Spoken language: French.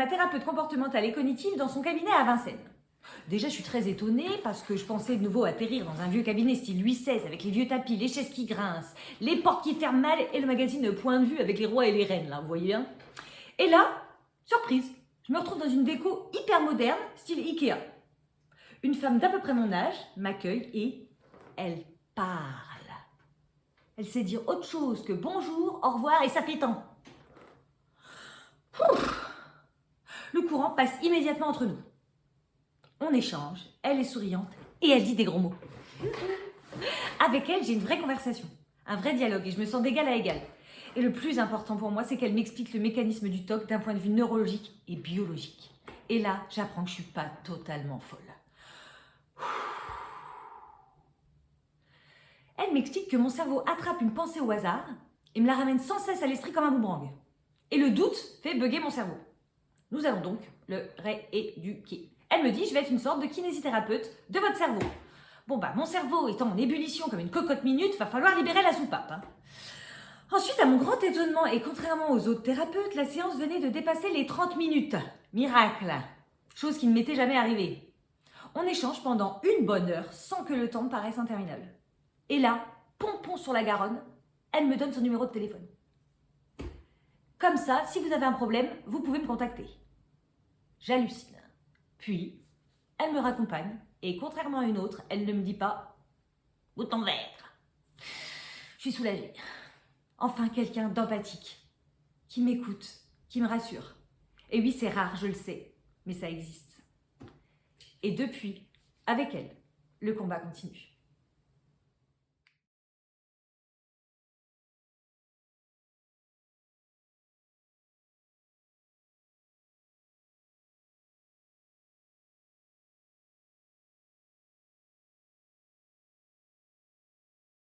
ma thérapeute comportementale et cognitive dans son cabinet à Vincennes. Déjà, je suis très étonnée parce que je pensais de nouveau atterrir dans un vieux cabinet style Louis XVI avec les vieux tapis, les chaises qui grincent, les portes qui ferment mal et le magazine Point de vue avec les rois et les reines, là, vous voyez bien. Et là, surprise, je me retrouve dans une déco hyper moderne, style Ikea. Une femme d'à peu près mon âge m'accueille et elle parle. Elle sait dire autre chose que bonjour, au revoir et ça fait tant. Le courant passe immédiatement entre nous. On échange, elle est souriante et elle dit des gros mots. Avec elle, j'ai une vraie conversation, un vrai dialogue et je me sens d'égal à égal. Et le plus important pour moi, c'est qu'elle m'explique le mécanisme du TOC d'un point de vue neurologique et biologique. Et là, j'apprends que je ne suis pas totalement folle. Elle m'explique que mon cerveau attrape une pensée au hasard et me la ramène sans cesse à l'esprit comme un boomerang. Et le doute fait bugger mon cerveau. Nous allons donc le rééduquer. Elle me dit, je vais être une sorte de kinésithérapeute de votre cerveau. Bon mon cerveau étant en ébullition comme une cocotte minute, va falloir libérer la soupape. Ensuite, à mon grand étonnement, et contrairement aux autres thérapeutes, la séance venait de dépasser les 30 minutes. Miracle. Chose qui ne m'était jamais arrivée. On échange pendant une bonne heure sans que le temps paraisse interminable. Et là, pompon sur la Garonne, elle me donne son numéro de téléphone. Comme ça, si vous avez un problème, vous pouvez me contacter. J'hallucine. Puis, elle me raccompagne et contrairement à une autre, elle ne me dit pas « bouton vert ». Je suis soulagée. Enfin, quelqu'un d'empathique, qui m'écoute, qui me rassure. Et oui, c'est rare, je le sais, mais ça existe. Et depuis, avec elle, le combat continue.